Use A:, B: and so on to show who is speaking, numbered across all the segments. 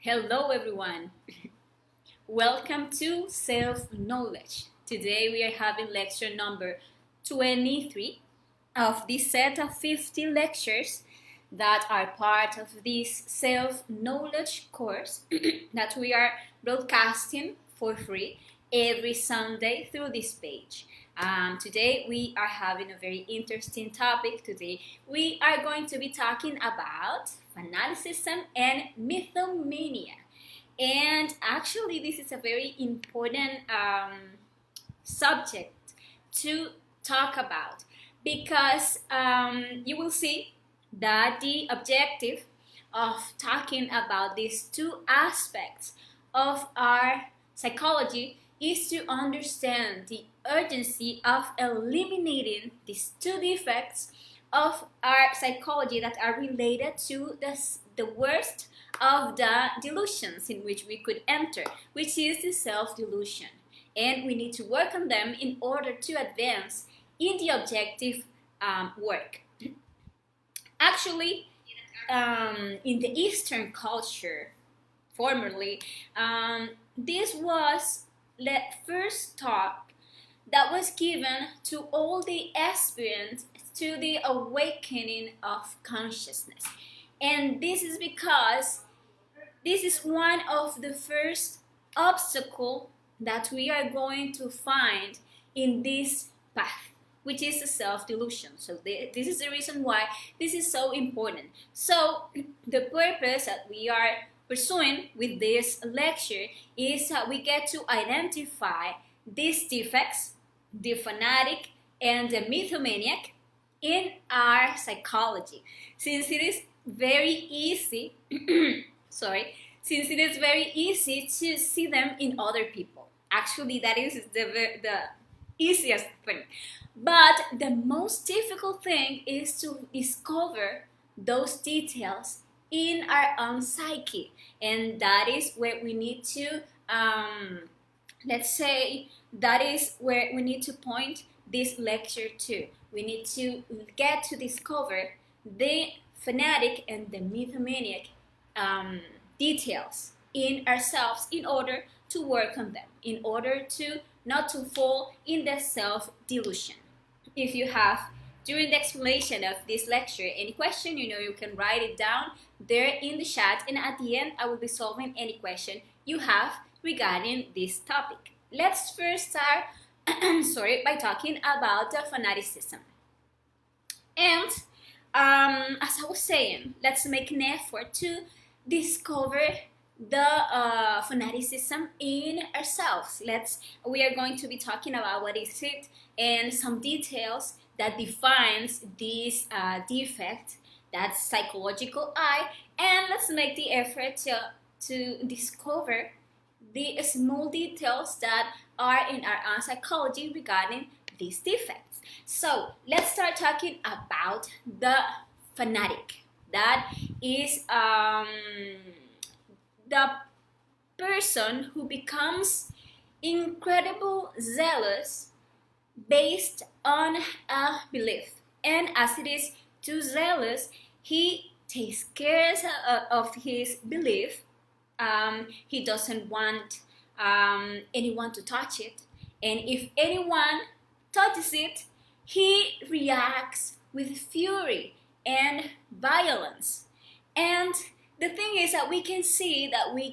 A: Hello, everyone. Welcome to Self Knowledge. Today we are having lecture number 23 of this set of 50 lectures that are part of this self knowledge course that we are broadcasting for free every Sunday through this page. Today we are having a very interesting topic. Today we are going to be talking about fanaticism and mythomania. And actually, this is a very important subject to talk about because you will see that the objective of talking about these two aspects of our psychology is to understand the urgency of eliminating these two defects of our psychology that are related to the worst of the delusions in which we could enter, which is the self-delusion. And we need to work on them in order to advance in the objective work. Actually, in the Eastern culture, formerly, this was the first talk that was given to all the aspirants to the awakening of consciousness. And this is because this is one of the first obstacle that we are going to find in this path, which is the self-delusion. So this is the reason why this is so important. So the purpose that we are pursuing with this lecture is that we get to identify these defects, the fanatic and the mythomaniac, in our psychology. Since it is very easy since it is very easy to see them in other people. Actually, that is the easiest thing. But the most difficult thing is to discover those details in our own psyche. And that is where we need to, that is where we need to point this lecture to. We need to get to discover the fanatic and the mythomaniac details in ourselves in order to work on them, in order to not to fall in the self-delusion. If you have, during the explanation of this lecture, any question, you can write it down there in the chat, and at the end I will be solving any question you have regarding this topic. Let's first start by talking about the fanaticism. And as I was saying, let's make an effort to discover the fanaticism in ourselves. We are going to be talking about what is it and some details that defines this defect, that psychological I, and let's make the effort to discover the small details that are in our own psychology regarding these defects. So let's start talking about the fanatic. That is the person who becomes incredibly zealous based on a belief. And as it is too zealous, he takes care of his belief. He doesn't want anyone to touch it. And if anyone touches it, he reacts with fury and violence. And the thing is that we can see that we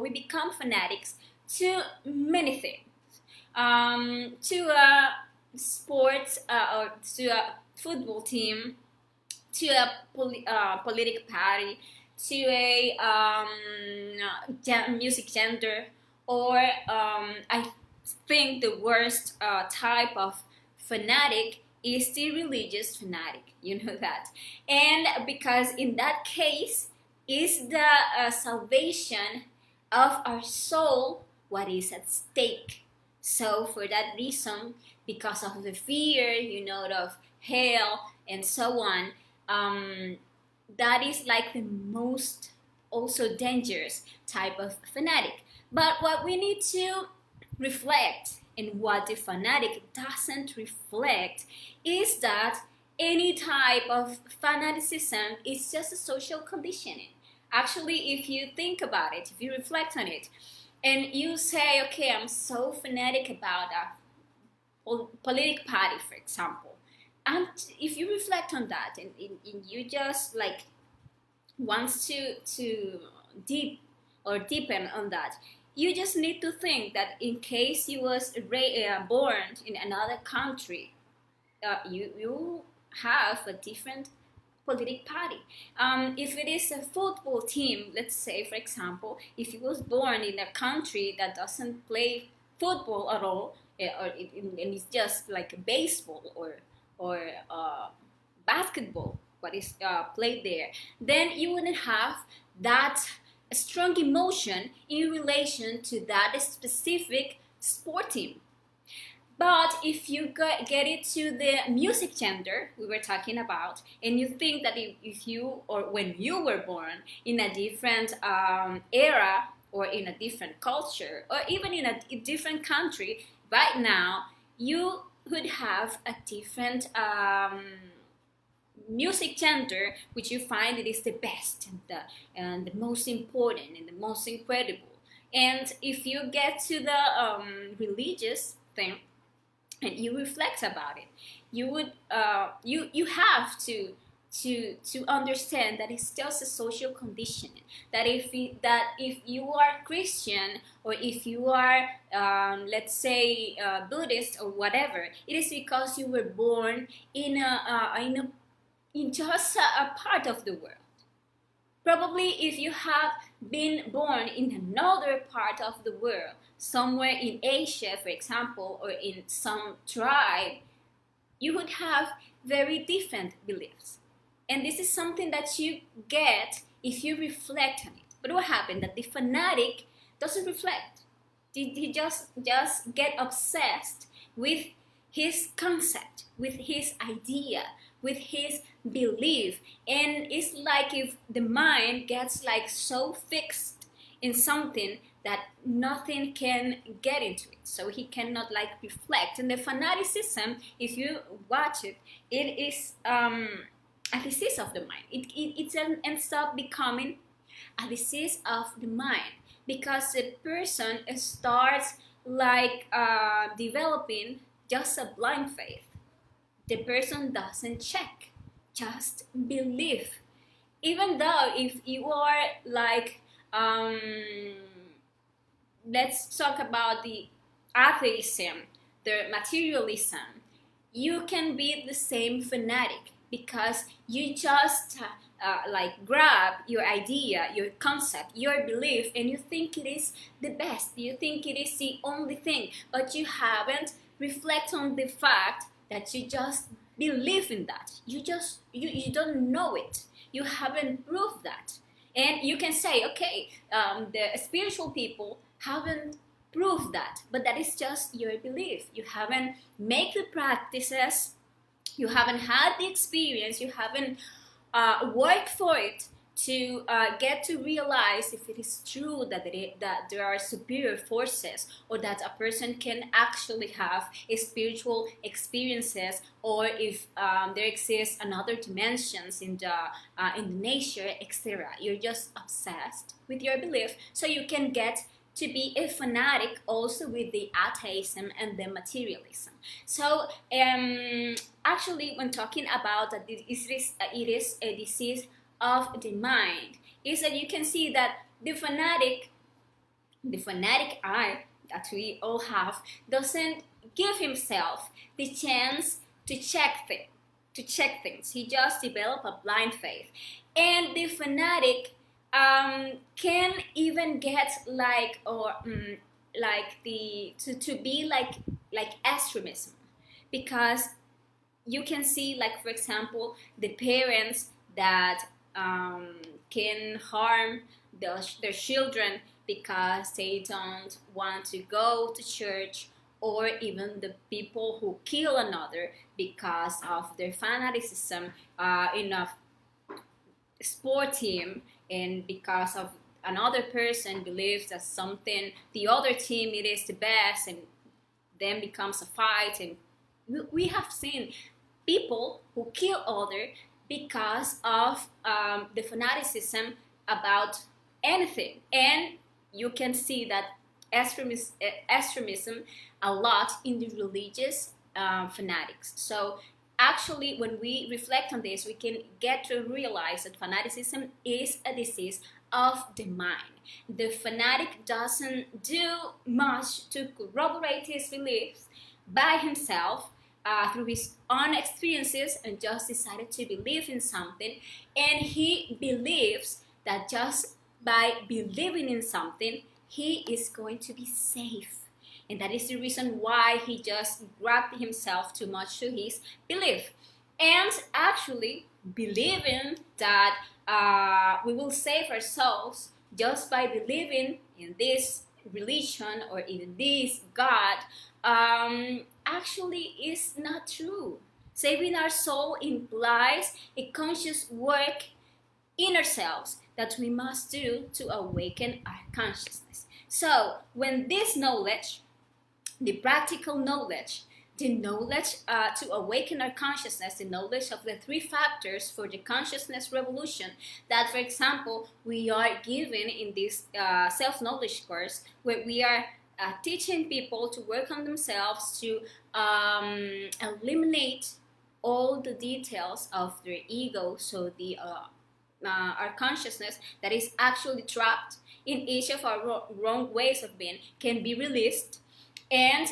A: become fanatics to many things. To a sports or to a football team, to a political party, to a music genre, or I think the worst type of fanatic is the religious fanatic. You know that. And because in that case is the salvation of our soul what is at stake. So for that reason, because of the fear, of hell and so on, that is like the most also dangerous type of fanatic. But what we need to reflect, and what the fanatic doesn't reflect, is that any type of fanaticism is just a social conditioning. Actually, if you think about it, if you reflect on it, and you say, okay, I'm so fanatic about a political party, for example, and if you reflect on that, and you just like wants to deep or deepen on that, you just need to think that in case you was born in another country, you have a different political party. If it is a football team, let's say, for example, if you was born in a country that doesn't play football at all, and it's just like baseball or basketball, what is played there, then you wouldn't have that strong emotion in relation to that specific sport team. But if you get it to the music gender we were talking about, and you think that if you, or when you were born in a different era, or in a different culture, or even in a different country right now, you would have a different music gender, which you find it is the best and the most important and the most incredible. And if you get to the religious thing, and you reflect about it, you would you have to understand that it's just a social condition. That if you are Christian, or if you are let's say Buddhist or whatever, it is because you were born in just a part of the world. Probably if you have been born in another part of the world, somewhere in Asia, for example, or in some tribe, you would have very different beliefs. And this is something that you get if you reflect on it. But what happened? That the fanatic doesn't reflect. He just get obsessed with his concept, with his idea, with his belief. And it's like if the mind gets like so fixed in something that nothing can get into it, so he cannot like reflect. And the fanaticism, if you watch it, it is a disease of the mind. It ends up becoming a disease of the mind, because the person starts like developing just a blind faith. The person doesn't check, just believe. Even though if you are like let's talk about the atheism, the materialism, you can be the same fanatic, because you just like grab your idea, your concept, your belief, and you think it is the best, you think it is the only thing, but you haven't reflect on the fact that you just believe in that. You don't know it, you haven't proved that. And you can say, okay, the spiritual people haven't proved that, but that is just your belief. You haven't made the practices, you haven't had the experience, you haven't worked for it to get to realize if it is true that that there are superior forces, or that a person can actually have spiritual experiences, or if there exists another dimensions in the nature, etc. You're just obsessed with your belief, so you can get to be a fanatic also with the atheism and the materialism. So actually, when talking about that it is a disease of the mind, is that you can see that the fanatic eye that we all have doesn't give himself the chance to check things. He just develop a blind faith. And the fanatic can even get like, or like to be like extremism, because you can see, like, for example, the parents that can harm their children because they don't want to go to church, or even the people who kill another because of their fanaticism in a sport team, and because of another person believes that something, the other team, it is the best, and then becomes a fight. And we have seen people who kill other because of the fanaticism about anything. And you can see that extremism a lot in the religious fanatics. So actually, when we reflect on this, we can get to realize that fanaticism is a disease of the mind. The fanatic doesn't do much to corroborate his beliefs by himself, through his own experiences, and just decided to believe in something. And he believes that just by believing in something, he is going to be safe. And that is the reason why he just grabbed himself too much to his belief. And actually, believing that we will save ourselves just by believing in this religion or in this God, actually is not true. Saving our soul implies a conscious work in ourselves that we must do to awaken our consciousness. So when this knowledge, the practical knowledge, the knowledge to awaken our consciousness, the knowledge of the three factors for the consciousness revolution that, for example, we are given in this self-knowledge course, where we are teaching people to work on themselves, to eliminate all the details of their ego, so the our consciousness that is actually trapped in each of our wrong ways of being can be released, and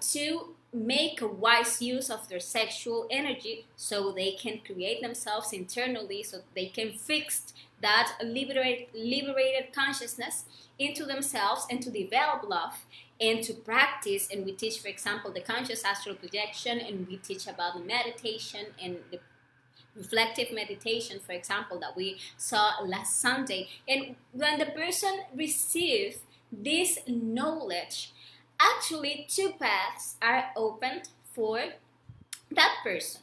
A: to make a wise use of their sexual energy so they can create themselves internally, so they can fix that liberated consciousness into themselves, and to develop love, and to practice. And we teach, for example, the conscious astral projection, and we teach about the meditation and the reflective meditation, for example, that we saw last Sunday. And when the person receives this knowledge, actually two paths are opened for that person.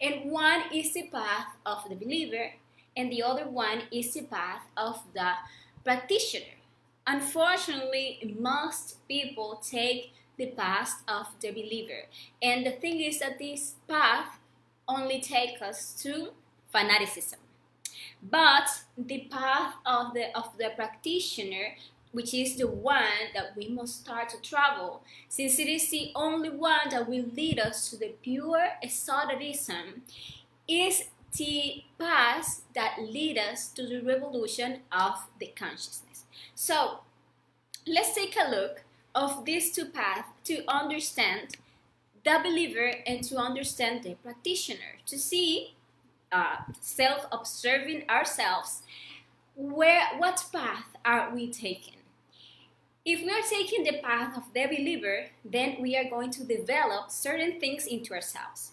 A: And one is the path of the believer, and the other one is the path of the practitioner. Unfortunately, most people take the path of the believer. And the thing is that this path only takes us to fanaticism. But the path of the practitioner, which is the one that we must start to travel, since it is the only one that will lead us to the pure esotericism, is the path that leads us to the revolution of the consciousness. So let's take a look of these two paths to understand the believer and to understand the practitioner, to see, self-observing ourselves, what path are we taking. If we are taking the path of the believer, then we are going to develop certain things into ourselves.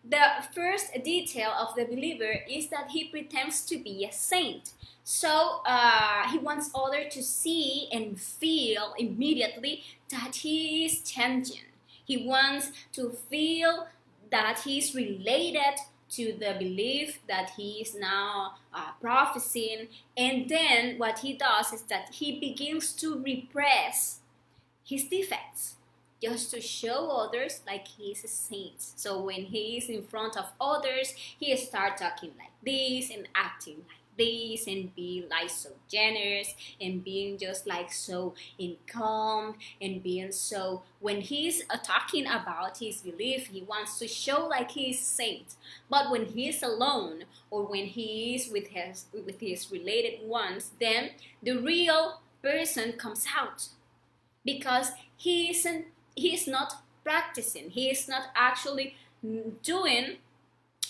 A: The first detail of the believer is that he pretends to be a saint. So he wants others to see and feel immediately that he is changing. He wants to feel that he's related to the belief that he is now prophesying. And then what he does is that he begins to repress his defects, just to show others like he's a saint. So when he is in front of others, he starts talking like this and acting like this, and being like so generous, and being just like so in calm, and being so, when he's talking about his belief, he wants to show like he's a saint. But when he's alone, or when he is with his related ones, then the real person comes out, because he is not practicing. He is not actually doing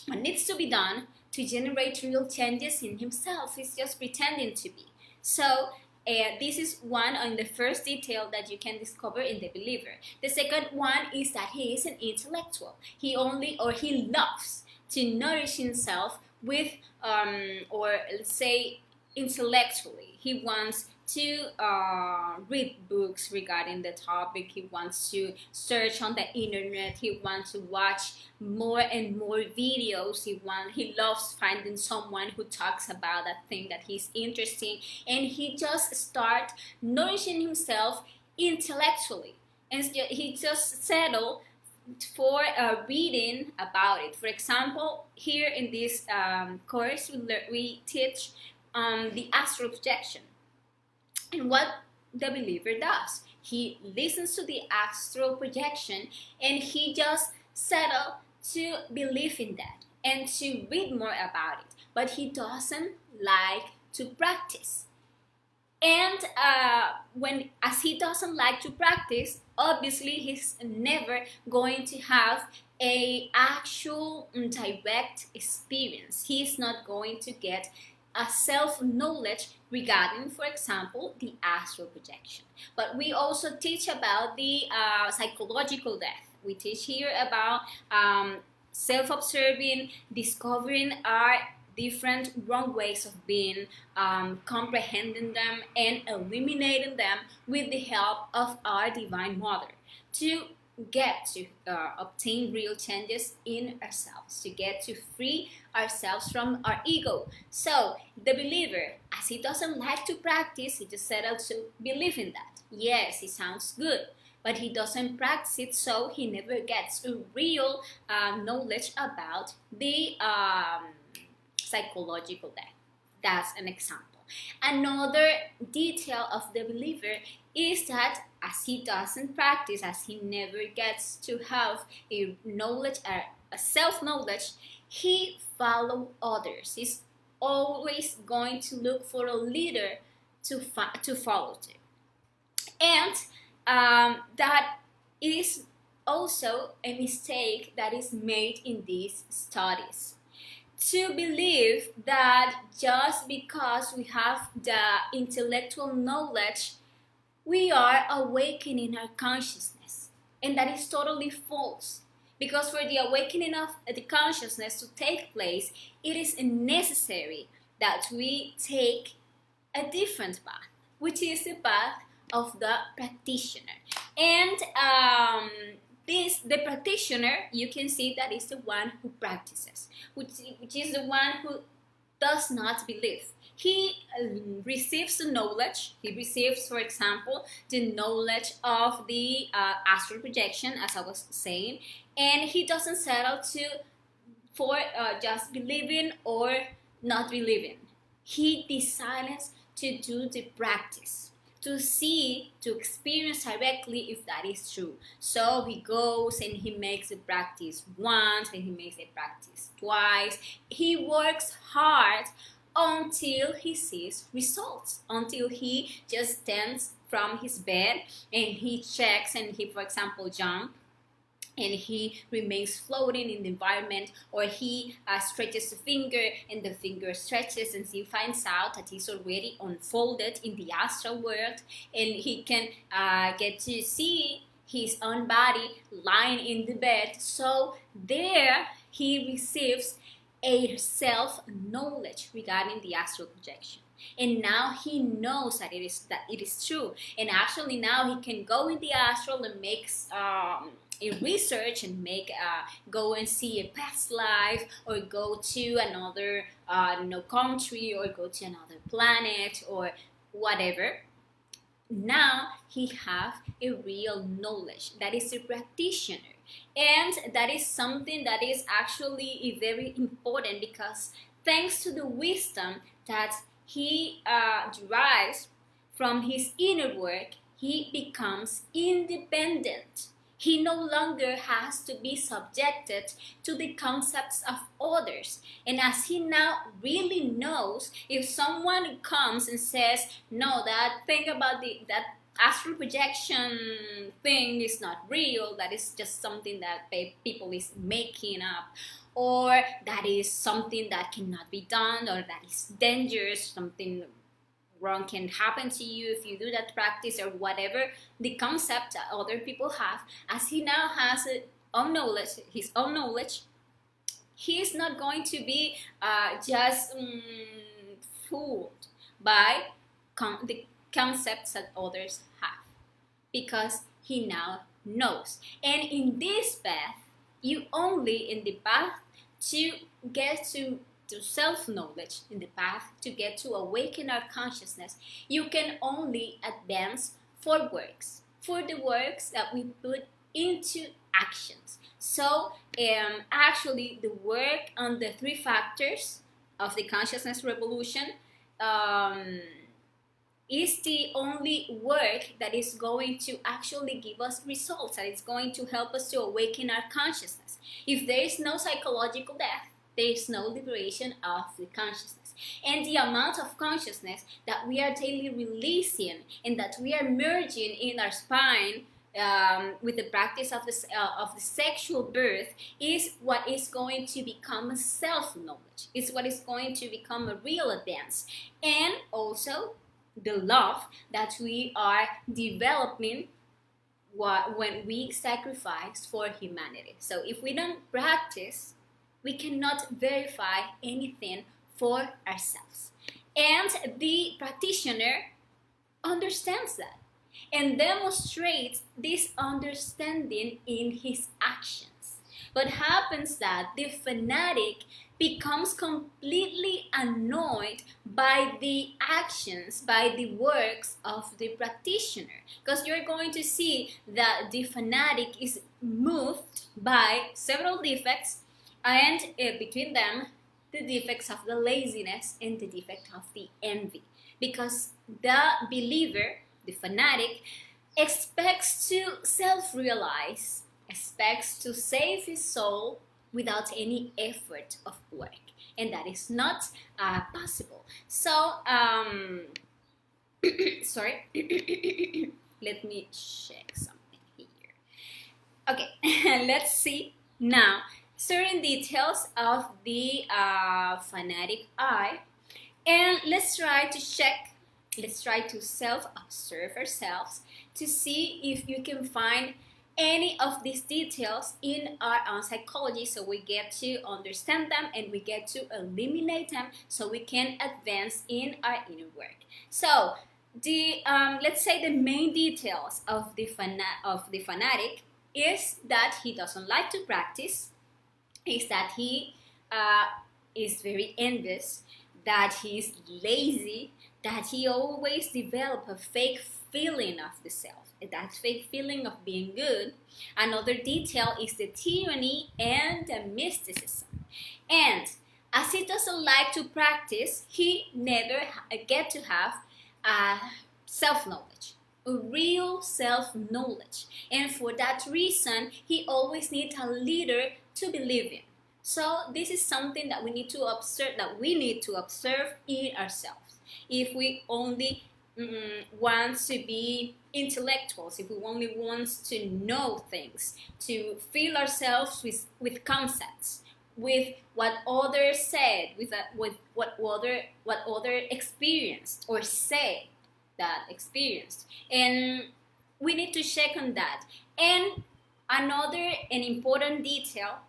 A: what needs to be done to generate real changes in himself. He's just pretending to be. So this is one on the first detail that you can discover in the believer. The second one is that he is an intellectual. He loves to nourish himself with, or let's say, intellectually. He wants to read books regarding the topic. He wants to search on the internet. He wants to watch more and more videos. He loves finding someone who talks about that thing that he's interested in, and he just starts nourishing himself intellectually, and he just settle for reading about it. For example, here in this course we teach the astral projection. And what the believer does, he listens to the astral projection and he just settle to believe in that and to read more about it, but he doesn't like to practice. And as he doesn't like to practice, obviously he's never going to have a actual direct experience. He's not going to get a self-knowledge regarding, for example, the astral projection. But we also teach about the psychological death. We teach here about self-observing, discovering our different wrong ways of being, comprehending them, and eliminating them with the help of our Divine Mother to get to obtain real changes in ourselves, to get to free ourselves from our ego. So the believer, as he doesn't like to practice, he just settled to believe in that. Yes, it sounds good, but he doesn't practice it, so he never gets a real knowledge about the psychological death. That's an example. Another detail of the believer is that as he doesn't practice, as he never gets to have a knowledge, a self-knowledge, he follows others. He's always going to look for a leader to follow to. And that is also a mistake that is made in these studies. To believe that just because we have the intellectual knowledge, we are awakening our consciousness. And that is totally false. Because for the awakening of the consciousness to take place, it is necessary that we take a different path, which is the path of the practitioner. And the practitioner, you can see that is the one who practices, which is the one who does not believe. He receives the knowledge. He receives, for example, the knowledge of the astral projection, as I was saying, and he doesn't settle for just believing or not believing. He decides to do the practice, to see, to experience directly if that is true. So he goes and he makes the practice once, and he makes the practice twice. He works hard until he sees results, until he just stands from his bed and he checks and he, for example, jumps and he remains floating in the environment, or he stretches the finger and the finger stretches and he finds out that he's already unfolded in the astral world, and he can get to see his own body lying in the bed. So there he receives a self-knowledge regarding the astral projection. And now he knows that it is true. And actually now he can go in the astral and makes a research and go and see a past life, or go to another country, or go to another planet, or whatever. Now he have a real knowledge. That is a practitioner. And that is something that is actually very important, because thanks to the wisdom that he derives from his inner work, he becomes independent. He no longer has to be subjected to the concepts of others. And as he now really knows, if someone comes and says, no, that thing about that astral projection thing is not real, that is just something that people is making up, or that is something that cannot be done, or that is dangerous, something wrong can happen to you if you do that practice, or whatever the concept that other people have, as he now has his own knowledge, he is not going to be just fooled by the concepts that others have, because he now knows. And in this path, you only in the path to get to self-knowledge, in the path to get to awaken our consciousness, you can only advance for the works that we put into actions. So actually the work on the 3 factors of the consciousness revolution, is the only work that is going to actually give us results, that is going to help us to awaken our consciousness. If there is no psychological death, there is no liberation of the consciousness. And the amount of consciousness that we are daily releasing and that we are merging in our spine with the practice of the sexual birth is what is going to become self-knowledge. It's what is going to become a real advance. And also the love that we are developing when we sacrifice for humanity. So if we don't practice, we cannot verify anything for ourselves. And the practitioner understands that and demonstrates this understanding in his actions. What happens that the fanatic becomes completely annoyed by the actions, by the works of the practitioner. Because you're going to see that the fanatic is moved by several defects, and between them, the defects of the laziness and the defect of the envy. Because the believer, the fanatic, expects to self-realize, expects to save his soul without any effort of work, and that is not possible. So, sorry, let me check something here. Okay, let's see now certain details of the fanatic eye, and let's try to check, let's try to self-observe ourselves to see if you can find any of these details in our own psychology, so we get to understand them and we get to eliminate them so we can advance in our inner work. So the let's say the main details of the fanatic is that he doesn't like to practice, is that he is very envious, that he is lazy, that he always develops a fake feeling of the self, that fake feeling of being good. Another detail is the tyranny and the mysticism. And as he doesn't like to practice, he never get to have self-knowledge, a real self-knowledge. And for that reason, he always needs a leader to believe in. So this is something that we need to observe, in ourselves. If we only want to be intellectuals, if we only want to know things, to fill ourselves with concepts, with what others said, with what other experienced or say that experienced, and we need to check on that. And another an important detail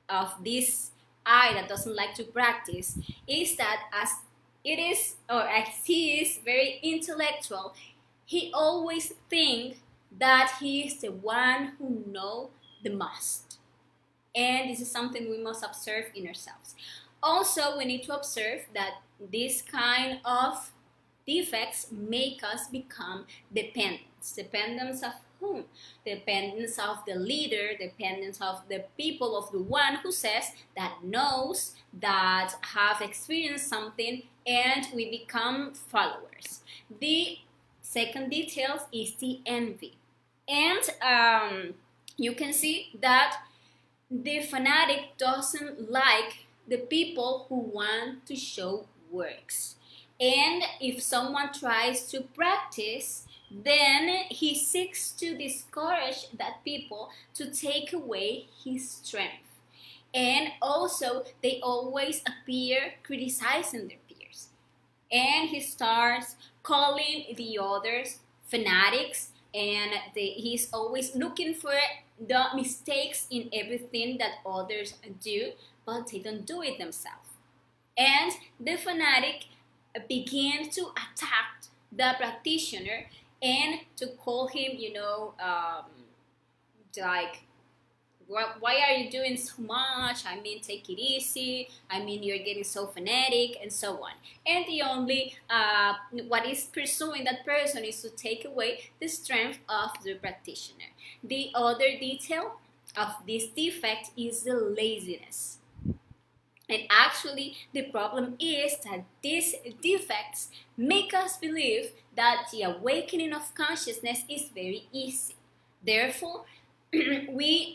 A: of this eye that doesn't like to practice is that as he is very intellectual, he always thinks that he is the one who knows the most. And this is something we must observe in ourselves. Also, we need to observe that this kind of defects make us become dependents. Dependents of whom? Dependence of the leader, dependence of the people, of the one who says, that knows, that have experienced something, and we become followers. The second detail is the envy. And you can see that the fanatic doesn't like the people who want to show works. And if someone tries to practice, then he seeks to discourage that people, to take away his strength. And also, they always appear criticizing their peers. And he starts calling the others fanatics, and he's always looking for the mistakes in everything that others do, but they don't do it themselves. And the fanatic begins to attack the practitioner and to call him, like, why are you doing so much? I mean, take it easy. I mean, you're getting so fanatic, and so on. And the only, what is pursuing that person is to take away the strength of the practitioner. The other detail of this defect is the laziness. And actually, the problem is that these defects make us believe that the awakening of consciousness is very easy. Therefore, we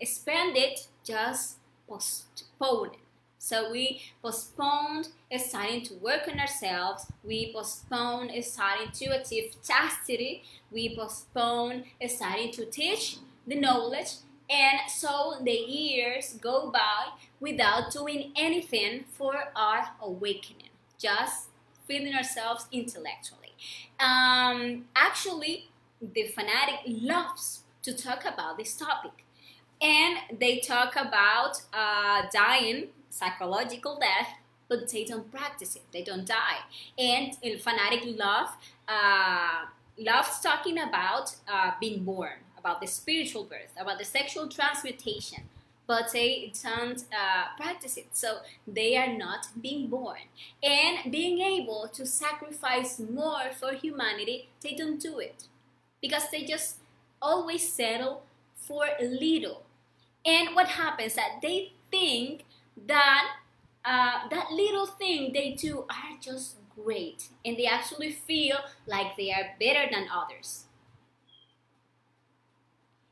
A: spend it just postponing. So we postponed starting to work on ourselves. We postpone starting to achieve chastity. We postpone starting to teach the knowledge. And so the years go by without doing anything for our awakening, just feeling ourselves intellectually. Actually, the fanatic loves to talk about this topic, and they talk about dying, psychological death, but they don't practice it. They don't die. And fanatic loves talking about being born, about the spiritual birth, about the sexual transmutation, but they don't practice it. So they are not being born. And being able to sacrifice more for humanity, they don't do it because they just always settle for little. And what happens that they think that that little thing they do are just great, and they actually feel like they are better than others.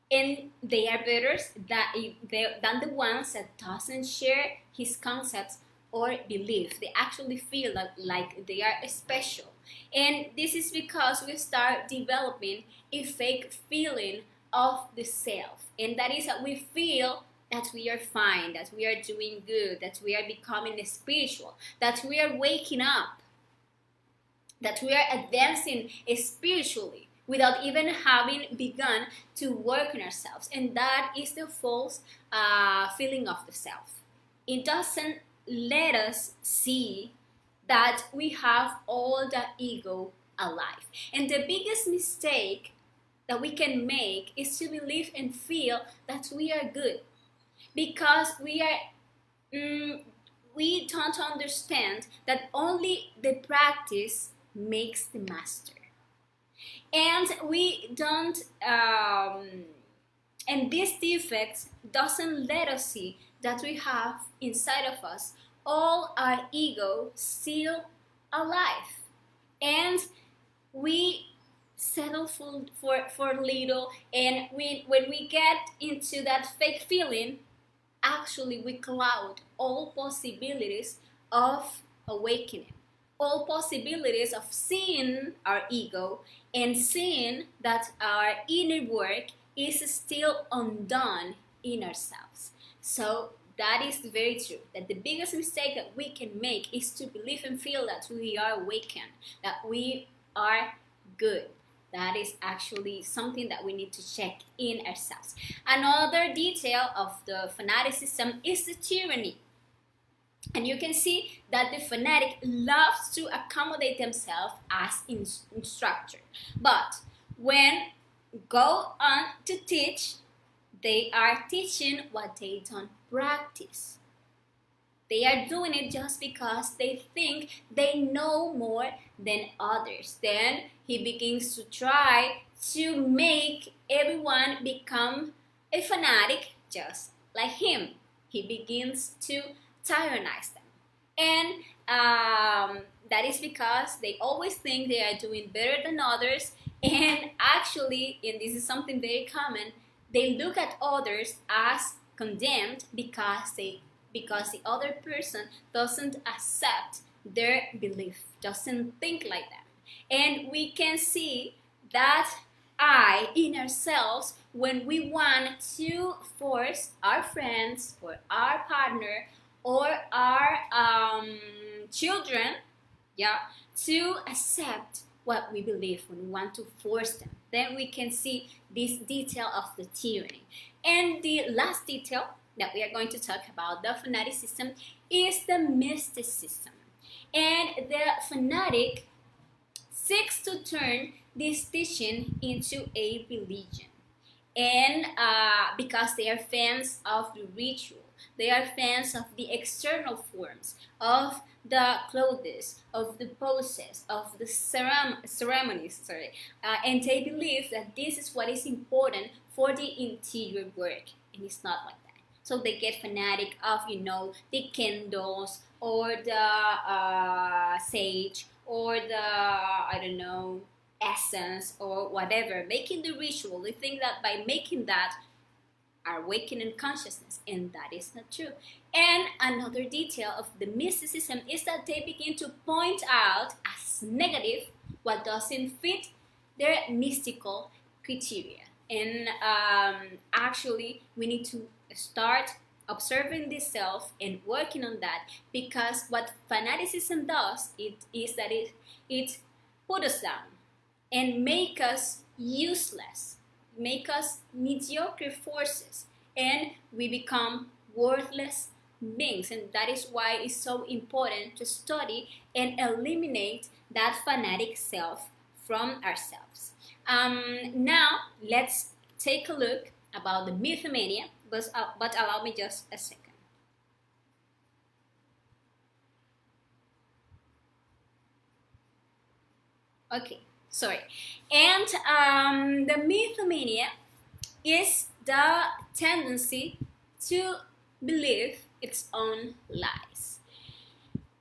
A: And they are better than the ones that doesn't share his concepts or belief. They actually feel like they are special. And this is because we start developing a fake feeling of the self. And that is that we feel that we are fine, that we are doing good, that we are becoming spiritual, that we are waking up, that we are advancing spiritually without even having begun to work on ourselves. And that is the false feeling of the self. It doesn't let us see that we have all the ego alive. And the biggest mistake that we can make is to believe and feel that we are good, because we don't understand that only the practice makes the master. And we don't and these defects doesn't let us see that we have inside of us all our ego still alive, and we settle for little. And when we get into that fake feeling, actually we cloud all possibilities of awakening, all possibilities of seeing our ego and seeing that our inner work is still undone in ourselves. So that is very true, that the biggest mistake that we can make is to believe and feel that we are awakened, that we are good. That is actually something that we need to check in ourselves. Another detail of the fanaticism is the tyranny. And you can see that the fanatic loves to accommodate themselves as instructor. But when go on to teach, they are teaching what they don't practice. They are doing it just because they think they know more than others. Then he begins to try to make everyone become a fanatic just like him. He begins to tyrannize them. And that is because they always think they are doing better than others. And actually, and this is something very common, they look at others as condemned because the other person doesn't accept their belief, doesn't think like them. And we can see that in ourselves when we want to force our friends or our partner or our children, to accept what we believe, when we want to force them. Then we can see this detail of the tyranny. And the last detail that we are going to talk about, the fanaticism, is the mysticism. And the fanatic seeks to turn this teaching into a religion. And because they are fans of the ritual, they are fans of the external forms, of the clothes, of the poses, of the ceremonies, and they believe that this is what is important for the interior work, and it's not like that. So they get fanatic of, the candles or the sage or the, I don't know, essence or whatever, making the ritual. They think that by making that are awakening consciousness, and that is not true. And another detail of the mysticism is that they begin to point out as negative what doesn't fit their mystical criteria. And actually, we need to start observing this self and working on that, because what fanaticism does is that it put us down and make us useless, make us mediocre forces, and we become worthless beings. And that is why it's so important to study and eliminate that fanatic self from ourselves. Now let's take a look about the mythomania, but allow me just a second. Okay, sorry. And the mythomania is the tendency to believe its own lies.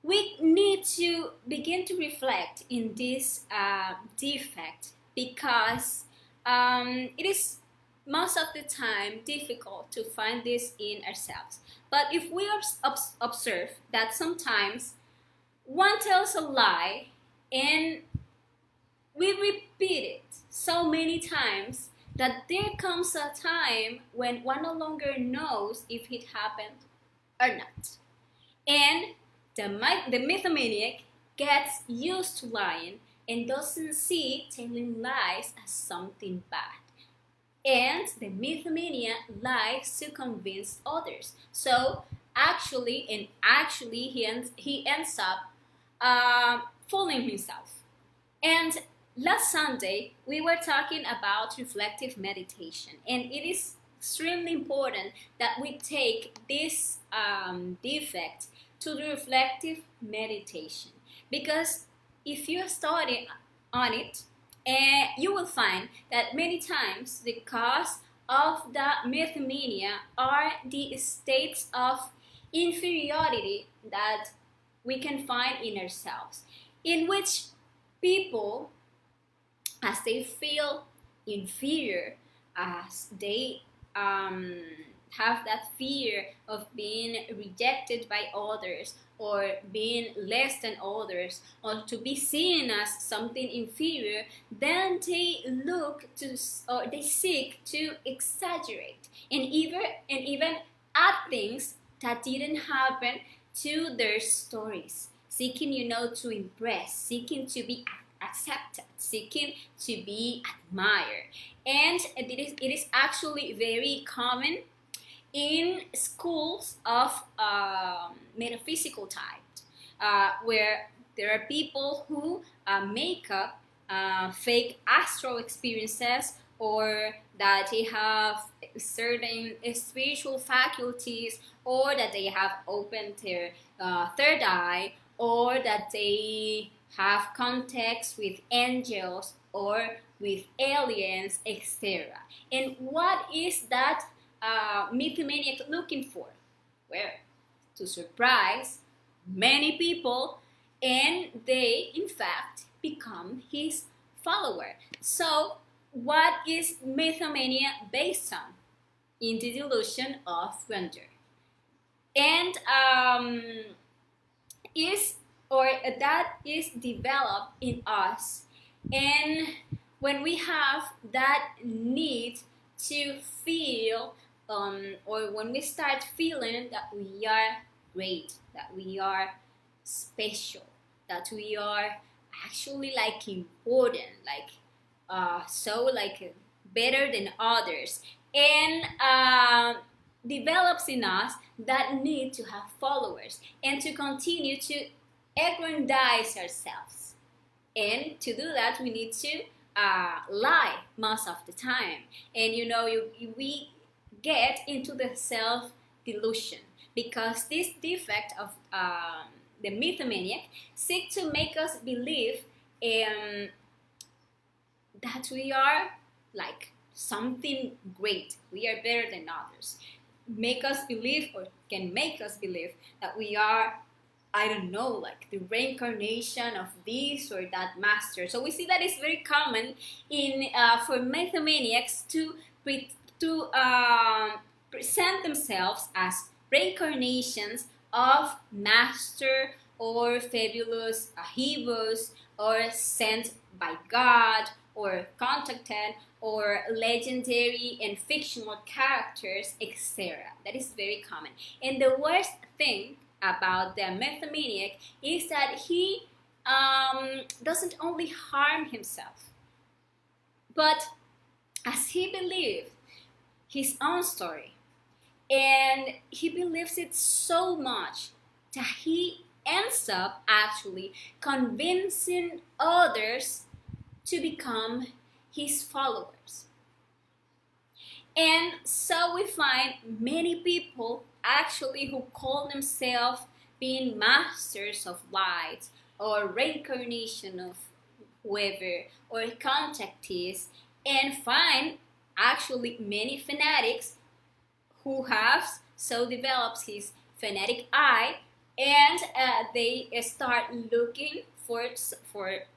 A: We need to begin to reflect in this defect, because it is most of the time difficult to find this in ourselves. But if we observe that sometimes one tells a lie and we repeat it so many times that there comes a time when one no longer knows if it happened or not. And the mythomaniac gets used to lying and doesn't see telling lies as something bad. And the mythomania likes to convince others. So actually he ends up fooling himself. And last Sunday, we were talking about reflective meditation, and it is extremely important that we take this defect to the reflective meditation, because if you study on it, you will find that many times the cause of the mythomania are the states of inferiority that we can find in ourselves, in which people, as they feel inferior, as they have that fear of being rejected by others or being less than others or to be seen as something inferior, then they look to, or they seek to exaggerate and even add things that didn't happen to their stories, seeking to impress, seeking to be accepted, seeking to be admired. And it is actually very common in schools of metaphysical type, where there are people who make up fake astral experiences, or that they have certain spiritual faculties, or that they have opened their third eye, or that they have contacts with angels or with aliens, etc. And what is that mythomaniac looking for? Well, to surprise many people, and they in fact become his follower. So what is mythomania based on? In the delusion of grandeur. And that is developed in us. And when we have that need to feel, or when we start feeling that we are great, that we are special, that we are actually like important, like better than others, and develops in us that need to have followers and to continue to aggrandize ourselves. And to do that, we need to lie most of the time. And we get into the self-delusion, because this defect of the mythomaniac seek to make us believe that we are like something great, we are better than others. make us believe, or can make us believe, that we are, I don't know, like the reincarnation of this or that master. So we see that it's very common in for mythomaniacs to present themselves as reincarnations of master or fabulous heroes, or sent by God, or contacted, or legendary and fictional characters, etc. That is very common. And the worst thing about the mythomaniac is that he doesn't only harm himself, but as he believed his own story, and he believes it so much that he ends up actually convincing others to become his followers. And so we find many people actually who call themselves being masters of light, or reincarnation of whoever, or contactees, and find actually many fanatics who have so developed his fanatic eye, and they start looking for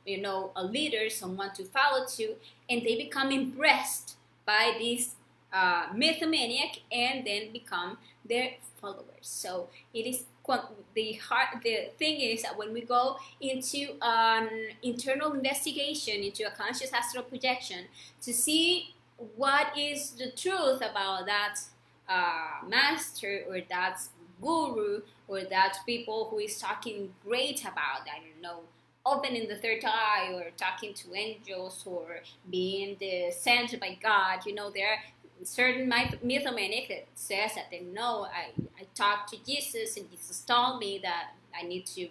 A: a leader, someone to follow to, and they become impressed by this mythomaniac, and then become their followers. So it is the thing is that when we go into an internal investigation, into a conscious astral projection, to see what is the truth about that master, or that guru, or that people who is talking great about, I don't know, opening the third eye, or talking to angels, or being sent by God. There are certain mythomaniac that says that they know, I talked to Jesus, and Jesus told me that I need to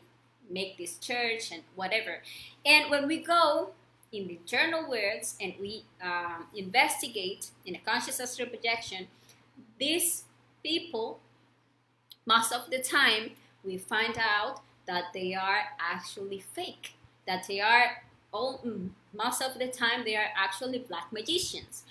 A: make this church and whatever. And when we go in the internal worlds, and we investigate in a conscious astral projection, these people, most of the time, we find out that they are actually fake, that they are most of the time they are actually black magicians.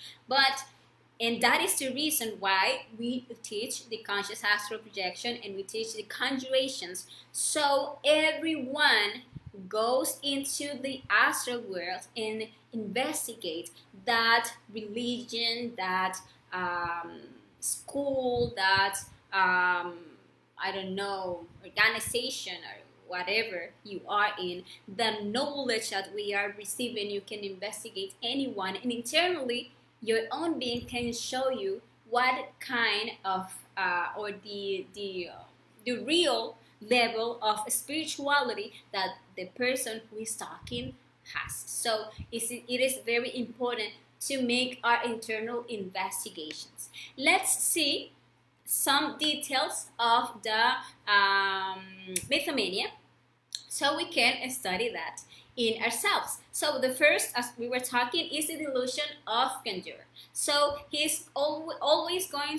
A: And that is the reason why we teach the conscious astral projection, and we teach the conjurations, so everyone goes into the astral world and investigate that religion, that school, that I don't know, organization, or whatever you are in. The knowledge that we are receiving, you can investigate anyone, and internally your own being can show you what kind of or the real level of spirituality that the person who is talking has. So it is very important to make our internal investigations. Let's see some details of the mythomania, so we can study that in ourselves. So the first, as we were talking, is the delusion of grandeur. So he's always going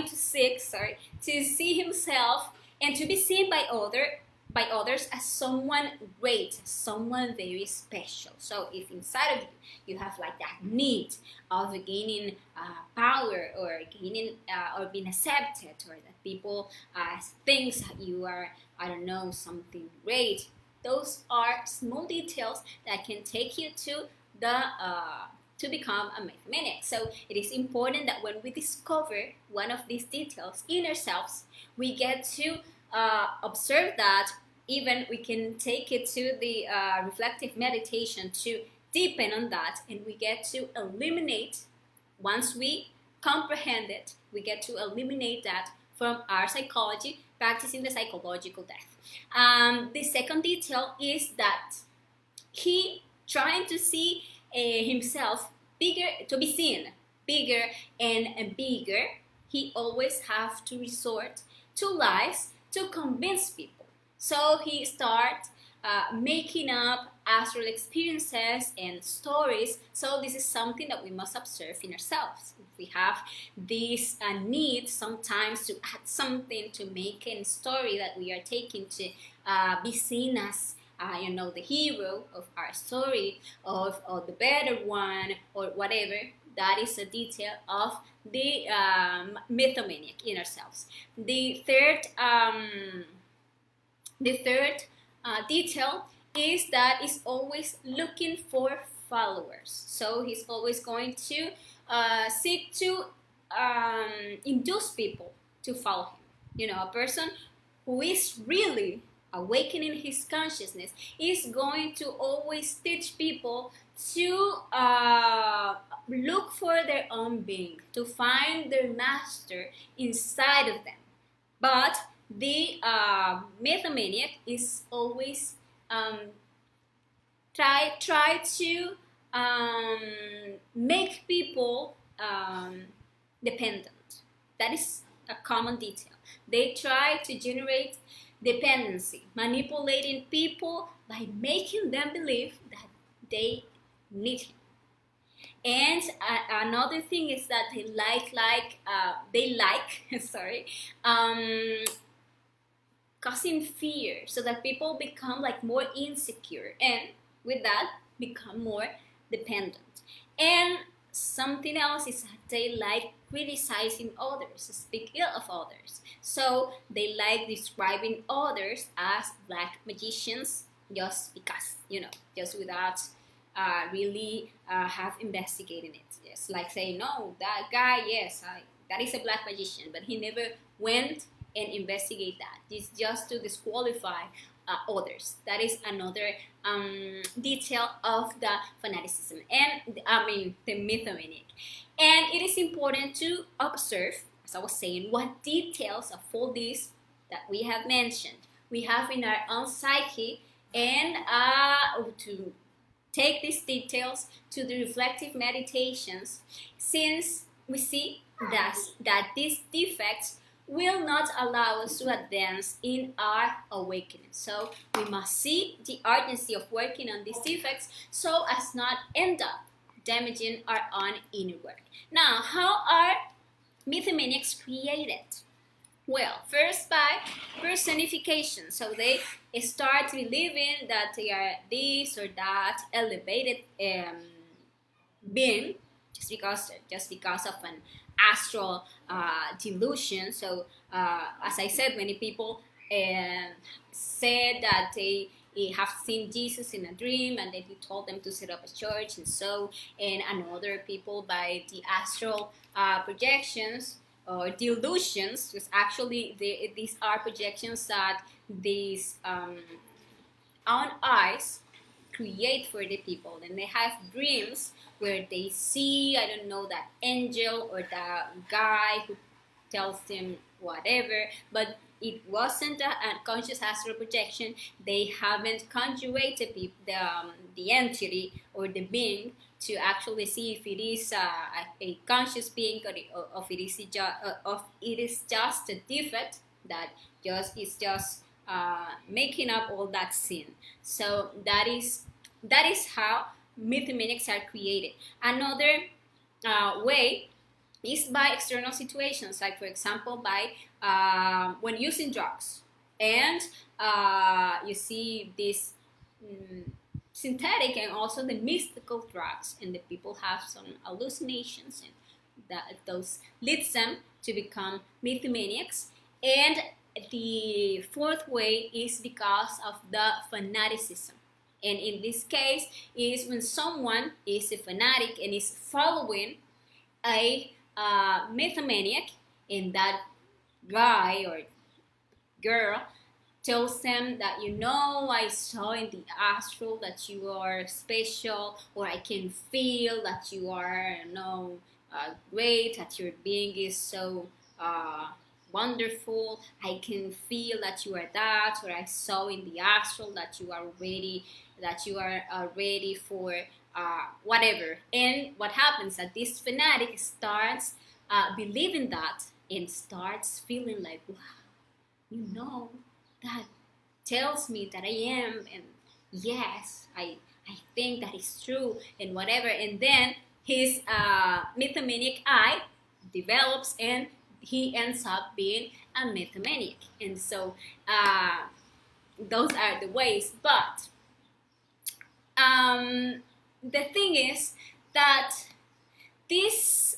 A: to seek, to see himself and to be seen by others as someone great, someone very special. So if inside of you have like that need of gaining power, or gaining or being accepted, or that people think that you are, I don't know, something great, those are small details that can take you to to become a mythomaniac. So it is important that when we discover one of these details in ourselves, we get to observe that. Even we can take it to the reflective meditation to deepen on that, and we get to eliminate, once we comprehend it, we get to eliminate that from our psychology, practicing the psychological death. The second detail is that he trying to see himself bigger, to be seen bigger and bigger. He always have to resort to lies to convince people. So he starts making up astral experiences and stories. So this is something that we must observe in ourselves. We have this need sometimes to add something to make a story that we are taking to be seen as the hero of our story, of the better one, or whatever. That is a detail of the mythomaniac in ourselves. The third detail is that is always looking for followers. So he's always going to seek to induce people to follow him. You know, a person who is really awakening his consciousness is going to always teach people to look for their own being, to find their master inside of them. But the mythomaniac is always try to make people dependent. That is a common detail. They try to generate dependency, manipulating people by making them believe that they need him. And another thing is that they like sorry, causing fear, so that people become like more insecure, and with that become more dependent. And something else is that they like criticizing others, speak ill of others. So they like describing others as black magicians just because, just without really have investigated it. Yes, like saying, no, that guy, yes, that is a black magician, but he never went and investigate that. It's just to disqualify others. That is another detail of the fanaticism, and the mythomaniac. And it is important to observe, as I was saying, what details of all this that we have mentioned we have in our own psyche, and to take these details to the reflective meditations, since we see that these defects will not allow us to advance in our awakening. So we must see the urgency of working on these defects so as not end up damaging our own inner work. Now, how are mythomaniacs created? Well, first by personification. So they start believing that they are this or that elevated being just because of an astral delusion. So as I said, many people said that they have seen Jesus in a dream, and then he told them to set up a church, and other people by the astral projections or delusions, because actually these are projections that these own eyes create for the people. And they have dreams where they see, I don't know, that angel or that guy who tells them whatever, but it wasn't a conscious astral projection. They haven't conjugated the entity or the being to actually see if it is a conscious being, or if it is just a defect that is just making up all that sin. So that is how mythomaniacs are created. Another way is by external situations, like for example by when using drugs, and you see this synthetic and also the mystical drugs, and the people have some hallucinations, and those leads them to become mythomaniacs. And the fourth way is because of the fanaticism. And in this case is when someone is a fanatic and is following a mythomaniac, and that guy or girl tells them that, I saw in the astral that you are special, or I can feel that you are great, that your being is so wonderful. I can feel that you are that, or I saw in the astral that you are ready for whatever. And what happens that this fanatic starts believing that, and starts feeling like, wow, that tells me that I am, and yes, I think that is true, and whatever. And then his mythomaniac eye develops, and he ends up being a mythomaniac. And so those are the ways. But the thing is that these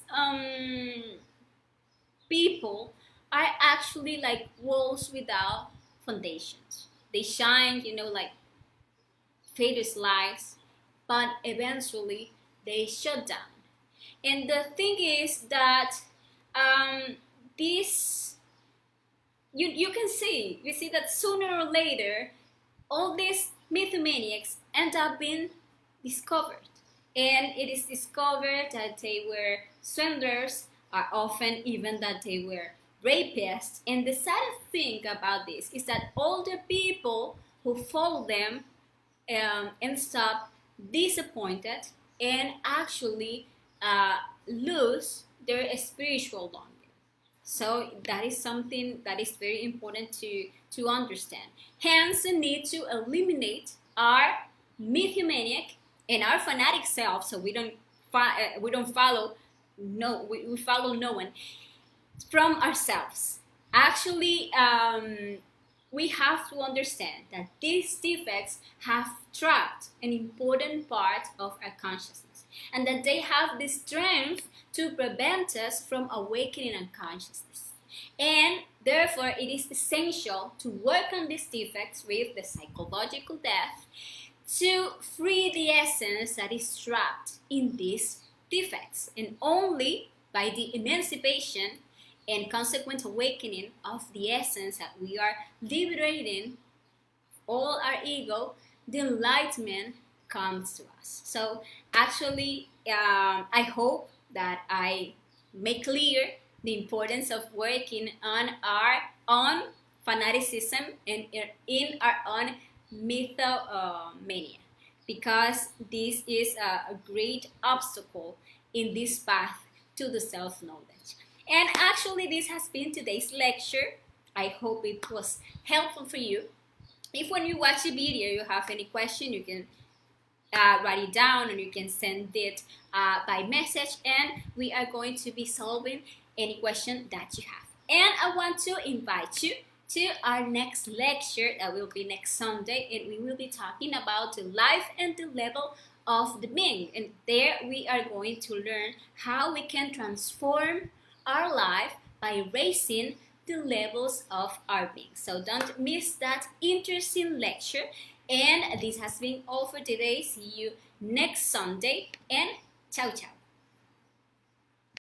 A: people are actually like walls without foundations. They shine, like faded lights, but eventually they shut down. And the thing is that this you see that sooner or later all these mythomaniacs end up being discovered. And it is discovered that they were swindlers, or often even that they were rapists. And the sad thing about this is that all the people who follow them end up disappointed and actually lose their spiritual longing. So that is something that is very important to understand. Hence, the need to eliminate our mythomaniac and our fanatic self, so we don't follow we follow no one from ourselves. Actually, we have to understand that these defects have trapped an important part of our consciousness, and that they have the strength to prevent us from awakening unconsciousness. And therefore, it is essential to work on these defects with the psychological depth to free the essence that is trapped in these defects. And only by the emancipation and consequent awakening of the essence that we are liberating all our ego, the enlightenment comes to us. So actually, I hope that I make clear the importance of working on our own fanaticism and in our own mythomania, because this is a great obstacle in this path to the self-knowledge. And actually, this has been today's lecture. I hope it was helpful for you. If when you watch the video you have any question, you can write it down, and you can send it by message, and we are going to be solving any question that you have. And I want to invite you to our next lecture that will be next Sunday, and we will be talking about the life and the level of the being. And there we are going to learn how we can transform our life by raising the levels of our being. So don't miss that interesting lecture. And this has been all for today. See you next Sunday, and ciao ciao.